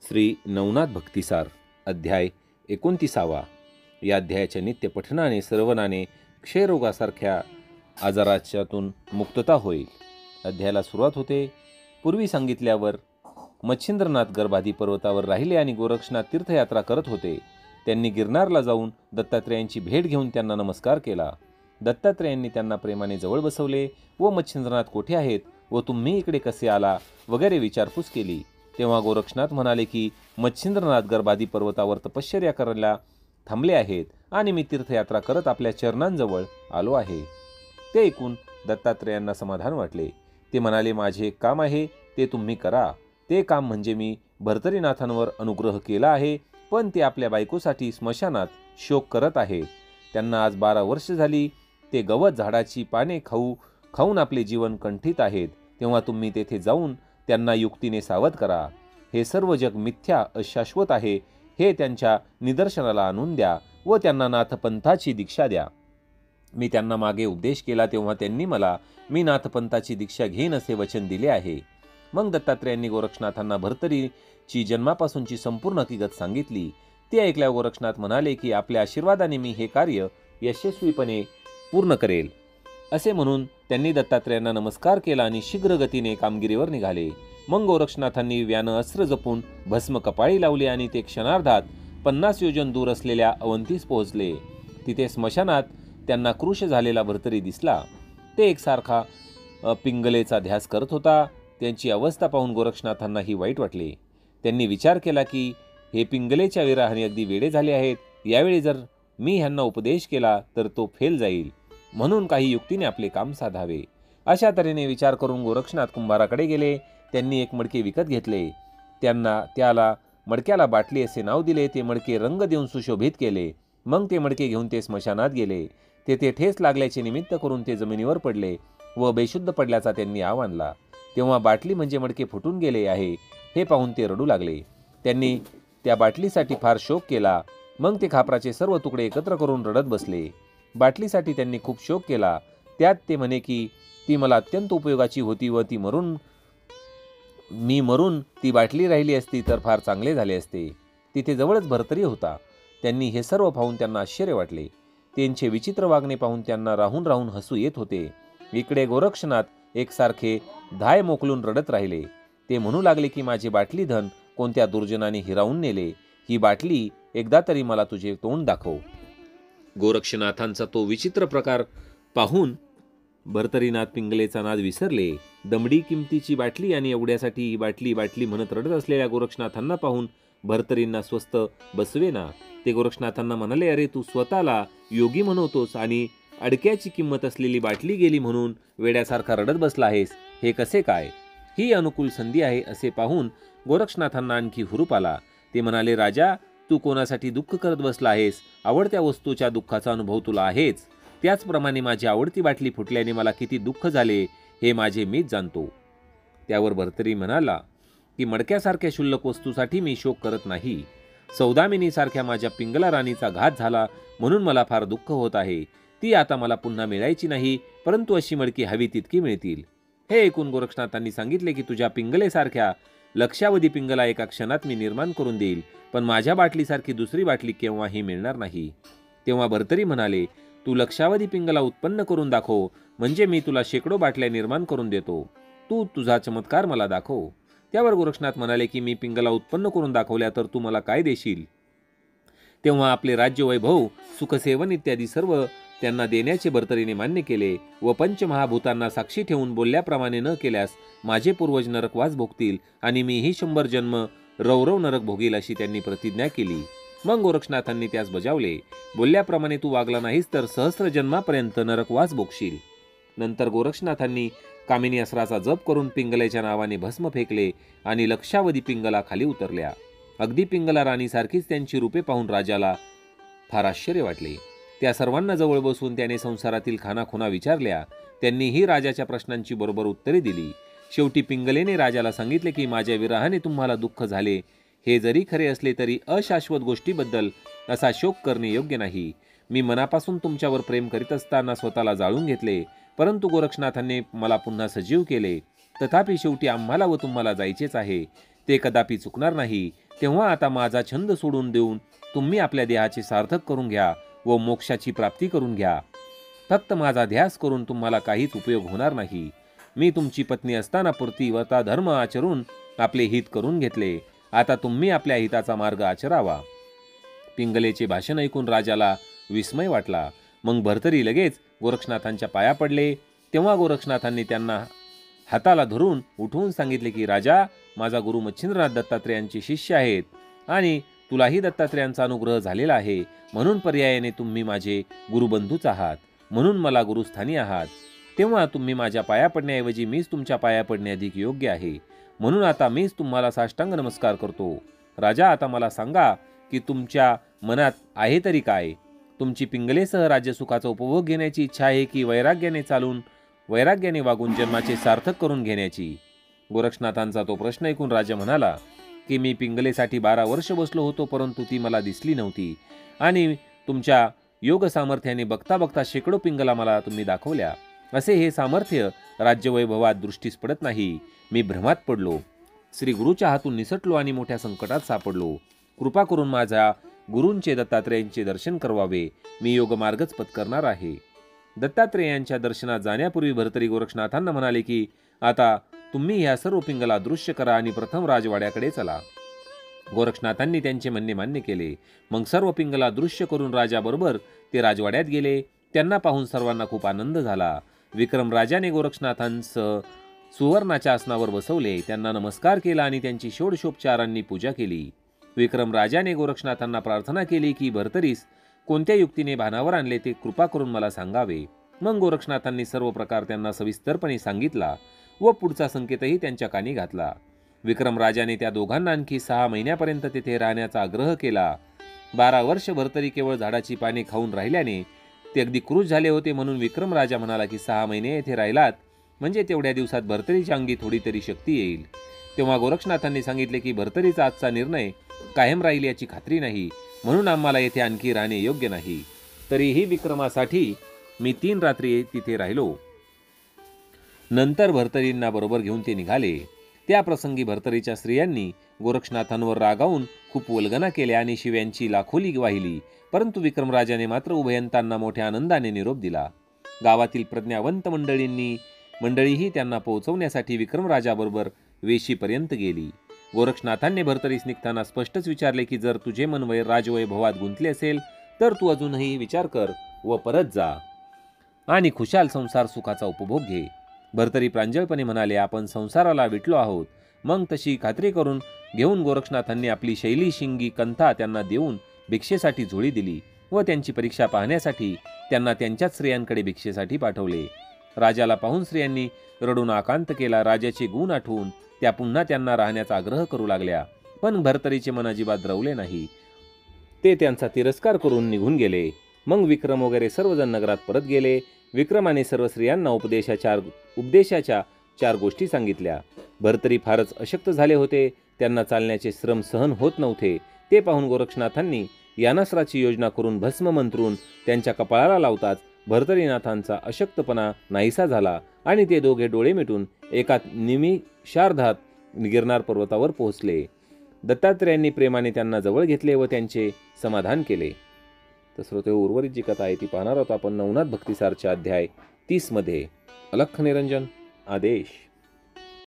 श्री नवनाथ भक्तिसार अध्याय 29. या अध्यायाच्या नित्य पठनाने श्रवणाने क्षयरोगासारख्या आजाराच्यातून मुक्तता होईल. अध्यायाला सुरुवात होते. पूर्वी सांगितल्यावर मच्छिंद्रनाथ गर्भादी पर्वतावर राहिले आणि गोरक्षनाथ तीर्थयात्रा करत होते. त्यांनी गिरनारला जाऊन दत्तात्रेयांची भेट घेऊन त्यांना नमस्कार केला. दत्तात्रेयांनी त्यांना प्रेमाने जवळ बसवले व मच्छिंद्रनाथ कोठे आहेत व तुम्ही इकडे कसे आला वगैरे विचारपूस केली. तेव्हा गोरक्षनाथ म्हणाले की मच्छिंद्रनाथ गर्भादी पर्वतावर तपश्चर्या करायला थांबले आहेत आणि मी तीर्थयात्रा करत आपल्या चरणांजवळ आलो आहे. ते ऐकून दत्तात्रेयांना समाधान वाटले. ते म्हणाले, माझे एक काम आहे ते तुम्ही करा. ते काम म्हणजे मी भर्तरीनाथांवर अनुग्रह केला आहे, पण ते आपल्या बायकोसाठी स्मशानात शोक करत आहेत. त्यांना आज 12 वर्ष झाली. ते गवत झाडाची पाने खाऊन आपले जीवन कंठीत आहेत. तेव्हा तुम्ही तेथे जाऊन त्यांना युक्तीने सावध करा. हे सर्व जग मिथ्या अशाश्वत आहे हे त्यांच्या निदर्शनाला आणून द्या व त्यांना नाथपंथाची दीक्षा द्या. मी त्यांना मागे उपदेश केला तेव्हा त्यांनी मला मी नाथपंथाची दीक्षा घेईन असे वचन दिले आहे. मग दत्तात्रेयांनी गोरक्षनाथांना भर्तरीची जन्मापासूनची संपूर्ण हकीकत सांगितली. ते ऐकल्यावर गोरक्षनाथ म्हणाले की आपल्या आशीर्वादाने मी हे कार्य यशस्वीपणे पूर्ण करेल. असे म्हणून त्यांनी दत्तात्रेयांना नमस्कार केला आणि शीघ्र गतीने कामगिरीवर निघाले. मग गोरक्षनाथांनी व्यानं अस्त्र जपून भस्म कपाळी लावले आणि ते क्षणार्धात 50 योजन दूर असलेल्या अवंतीस पोहोचले. तिथे स्मशानात त्यांना क्रुश झालेला भर्तरी दिसला. ते एकसारखा पिंगलेचा ध्यास करत होता. त्यांची अवस्था पाहून गोरक्षनाथांनाही वाईट वाटले. त्यांनी विचार केला की हे पिंगलेच्या विरहाने अगदी वेडे झाले आहेत. यावेळी जर मी ह्यांना उपदेश केला तर तो फेल जाईल, म्हणून काही युक्तीने आपले काम साधावे. अशा तऱ्हेने विचार करून गोरक्षनाथ कुंभाराकडे गेले. त्यांनी एक मडके विकत घेतले. त्याला मडक्याला बाटली असे नाव दिले. ते मडके रंग देऊन सुशोभित केले. मग ते मडके घेऊन ते स्मशानात गेले. तेथे ठेस लागल्याचे निमित्त करून ते जमिनीवर पडले व बेशुद्ध पडल्याचा त्यांनी आव आणला. तेव्हा बाटली म्हणजे मडके फुटून गेले आहे हे पाहून ते रडू लागले. त्यांनी त्या बाटलीसाठी फार शोक केला. मग ते खापराचे सर्व तुकडे एकत्र करून रडत बसले. बाटलीसाठी त्यांनी खूप शोक केला. त्यात ते म्हणे की ती मला अत्यंत उपयोगाची होती व मी मरून ती बाटली राहिली असती तर फार चांगले झाले असते. तिथे जवळच भर्तरी होता. त्यांनी हे सर्व पाहून त्यांना आश्चर्य वाटले. त्यांचे विचित्र वागणे पाहून त्यांना राहून राहून हसू येत होते. इकडे गोरक्षनाथ एकसारखे धाय मोकलून रडत राहिले. ते म्हणू लागले की माझे बाटली धन कोणत्या दुर्जनाने हिरावून नेले. ही बाटली एकदा तरी मला तुझे तोंड दाखव. गोरक्षनाथांचा तो विचित्र प्रकार पाहून भर्तरीनाथ पिंगलेचा नाद विसरले. दमडी किमतीची बाटली आणि एवढ्यासाठी ही बाटली बाटली म्हणत रडत असलेल्या गोरक्षनाथांना पाहून भर्तरींना स्वस्थ बसवेना. ते गोरक्षनाथांना म्हणाले, अरे तू स्वतःला योगी म्हणवतोस आणि अडक्याची किंमत असलेली बाटली गेली म्हणून वेड्यासारखा रडत बसला आहेस. हे कसे काय? ही अनुकूल संधी आहे असे पाहून गोरक्षनाथांना आणखी हुरूप आला. ते म्हणाले, राजा तू कोणासाठी दुःख करत बसला आहेस? आवडत्या वस्तूच्या दुःखाचा अनुभव तुला आहेच. त्याचप्रमाणे माझी आवडती बाटली फुटल्याने मला किती दुःख झाले हे माझे मीच जाणतो. त्यावर भर्तरी म्हणाला की मडक्यासारख्या क्षुल्लक वस्तूसाठी मी शोक करत नाही. सौदामिनीसारख्या माझ्या पिंगला राणीचा घात झाला म्हणून मला फार दुःख होत आहे. ती आता मला पुन्हा मिळायची नाही, परंतु अशी मडकी हवी तितकी मिळतील. हे ऐकून गोरक्षनाथांनी सांगितले की तुझ्या पिंगलेसारख्या लक्षावधी पिंगला एका क्षणात मी निर्माण करून देईल, पण माझ्या बाटलीसारखी दुसरी बाटली केव्हाही मिळणार नाही. तेव्हा भर्तरी म्हणाले, तू लक्षावधी पिंगला उत्पन्न करून दाखव, म्हणजे मी तुला शेकडो बाटल्या निर्माण करून देतो. तू तुझा चमत्कार मला दाखव. त्यावर गोरक्षनाथ म्हणाले की मी पिंगला उत्पन्न करून दाखवल्या तर तू मला काय देशील? तेव्हा आपले राज्य वैभव सुखसेवन इत्यादी सर्व त्यांना देण्याचे भर्तरीने मान्य केले व पंचमहाभूतांना साक्षी ठेवून बोलल्याप्रमाणे न केल्यास माझे पूर्वज नरकवास भोगतील आणि मीही 100 जन्म रौरव नरक भोगील अशी त्यांनी प्रतिज्ञा केली. मग गोरक्षनाथांनी त्यास बजावले. बोलल्याप्रमाणे तू वागला नाहीस तर सहस्र जन्मापर्यंत नरकवास भोगशील. नंतर गोरक्षनाथांनी कामिनी अस्त्राचा जप करून पिंगलेच्या नावाने भस्म फेकले आणि लक्षावधी पिंगला खाली उतरल्या. अगदी पिंगला राणीसारखीच त्यांची रूपे पाहून राजाला फार आश्चर्य वाटले. त्या सर्वांना जवळ बसून त्याने संसारातील खानाखुणा विचारल्या. त्यांनीही राजाच्या प्रश्नांची बरोबर उत्तरे दिली. शेवटी पिंगलेने राजाला सांगितले की माझ्या विरहाने तुम्हाला दुःख झाले हे जरी खरे असले तरी अशाश्वत गोष्टीबद्दल असा शोक करणे योग्य नाही. मी मनापासून तुमच्यावर प्रेम करीत असताना स्वतःला जाळून घेतले, परंतु गोरक्षनाथांनी मला पुन्हा सजीव केले. तथापि शेवटी आम्हाला व तुम्हाला जायचेच आहे. ते कदापि चुकणार नाही. तेव्हा आता माझा छंद सोडून देऊन तुम्ही आपल्या देहाचे सार्थक करून घ्या व मोक्षाची प्राप्ती करून घ्या. फक्त माझा ध्यास करून तुम्हाला काहीच उपयोग होणार नाही. मी तुमची पत्नी असताना पतिव्रता धर्म आचरून आपले हित करून घेतले. आता तुम्ही आपल्या हिताचा मार्ग आचरावा. पिंगलेचे भाषण ऐकून राजाला विस्मय वाटला. मग भर्तरी लगेच गोरक्षनाथांच्या पाया पडले. तेव्हा गोरक्षनाथांनी त्यांना हाताला धरून उठवून सांगितले की राजा, माझा गुरु मच्छिंद्रनाथ दत्तात्रेयांचे शिष्य आहेत आणि तुलाही दत्तात्रेयांचा अनुग्रह झालेला आहे, म्हणून पर्यायाने तुम्ही माझे गुरुबंधूच आहात, म्हणून मला गुरुस्थानी आहात. तेव्हा तुम्ही माझ्या पाया पडण्याऐवजी मीच तुमच्या पाया पडणे अधिक योग्य आहे. म्हणून आता मीच तुम्हाला साष्टांग नमस्कार करतो. राजा, आता मला सांगा की तुमच्या मनात आहे तरी काय? तुमची पिंगलेसह राज्यसुखाचा उपभोग घेण्याची इच्छा आहे की वैराग्याने वागून जन्माचे सार्थक करून घेण्याची? गोरक्षनाथांचा तो प्रश्न ऐकून राजा म्हणाला की मी पिंगलेसाठी 12 वर्ष बसलो होतो, परंतु ती मला दिसली नव्हती आणि तुमच्या योग सामर्थ्याने बघता बघता शेकडो पिंगला मला तुम्ही दाखवल्या. असे हे सामर्थ्य राज्यवैभवात दृष्टीस पडत नाही. मी भ्रमात पडलो, श्री गुरुच्या हातून निसटलो आणि मोठ्या संकटात सापडलो. कृपा करून माझ्या गुरूंचे दत्तात्रेयांचे दर्शन करवावे. मी योगमार्गच पत्करणार आहे. दत्तात्रेयांच्या दर्शनात जाण्यापूर्वी भर्तरी गोरक्षनाथांना म्हणाले की आता तुम्ही ह्या सर्व पिंगला दृश्य करा आणि प्रथम राजवाड्याकडे चला. गोरक्षनाथांनी त्यांचे म्हणणे मान्य केले. मग सर्व पिंगला दृश्य करून राजाबरोबर ते राजवाड्यात गेले. त्यांना पाहून सर्वांना खूप आनंद झाला. विक्रम राजाने गोरक्षनाथांसह सुवर्णाच्या आसनावर बसवले, त्यांना नमस्कार केला आणि त्यांची षोडशोपचारांनी पूजा केली. विक्रम राजाने गोरक्षनाथांना प्रार्थना केली की भर्तरीस कोणत्या युक्तीने भानावर आणले ते कृपा करून मला सांगावे. मग गोरक्षनाथांनी सर्व प्रकार त्यांना सविस्तरपणे सांगितला व पुढचा संकेतही त्यांच्या कानी घातला. विक्रम राजाने त्या दोघांना आणखी 6 महिन्यापर्यंत तेथे राहण्याचा आग्रह केला. 12 वर्ष भर्तरी केवळ झाडाची पाने खाऊन राहिल्याने ते अगदी क्रुश झाले होते. म्हणून विक्रम राजा म्हणाला की 6 महिने येथे राहिलात म्हणजे तेवढ्या दिवसात भर्तरीच्या अंगी थोडी तरी शक्ती येईल. तेव्हा गोरक्षनाथांनी सांगितले की भर्तरीचा आजचा निर्णय कायम राहील याची खात्री नाही, म्हणून आम्हाला येथे आणखी राहणे योग्य नाही. तरीही विक्रमासाठी मी 3 रात्री तिथे राहिलो. नंतर भर्तरींना बरोबर घेऊन ते निघाले. त्या प्रसंगी भर्तरीच्या स्त्रियांनी गोरक्षनाथांवर रागावून खूप वल्गना केल्या आणि शिव्यांची लाखोली वाहिली. परंतु विक्रमराजाने मात्र उभयंतांना मोठ्या आनंदाने निरोप दिला. गावातील प्रज्ञावंत मंडळीही त्यांना पोहोचवण्यासाठी विक्रमराजाबरोबर वेशीपर्यंत गेली. गोरक्षनाथांनी भर्तरीस निघताना स्पष्टच विचारले की जर तुझे मन राजवैभवात गुंतले असेल तर तू अजूनही विचार कर व परत जा आणि खुशाल संसार सुखाचा उपभोग घे. भर्तरी प्रांजळपणे म्हणाले, आपण संसाराला विटलो आहोत. मग तशी खात्री करून घेऊन गोरक्षनाथांनी आपली शैली शिंगी कंथा त्यांना देऊन भिक्षेसाठी झोळी दिली व त्यांची परीक्षा पाहण्यासाठी त्यांना त्यांच्याच स्त्रियांकडे भिक्षेसाठी पाठवले. राजाला पाहून स्त्रियांनी रडून आकांत केला. राजाचे गुण आठवून त्या पुन्हा त्यांना राहण्याचा आग्रह करू लागल्या, पण भर्तरीचे मन अजिबात द्रवले नाही. ते त्यांचा तिरस्कार करून निघून गेले. मग विक्रम वगैरे सर्वजण नगरात परत गेले. विक्रमाने सर्व स्त्रियांना उपदेशाच्या 4 गोष्टी सांगितल्या. भर्तरी फारच अशक्त झाले होते. त्यांना चालण्याचे श्रम सहन होत नव्हते. ते पाहून गोरक्षनाथांनी यानास्त्राची योजना करून भस्म मंत्रून त्यांच्या कपाळाला लावताच भर्तरीनाथांचा अशक्तपणा नाहीसा झाला आणि ते दोघे डोळे मिटून एका निमिषार्धात गिरनार पर्वतावर पोहोचले. दत्तात्रेयांनी प्रेमाने त्यांना जवळ घेतले व त्यांचे समाधान केले. तर श्रोते, उर्वरित जी कथा आहे ती पाहणार आहोत आपण नवनाथ भक्तिसारच्या अध्याय 30 मध्ये. अलख निरंजन आदेश.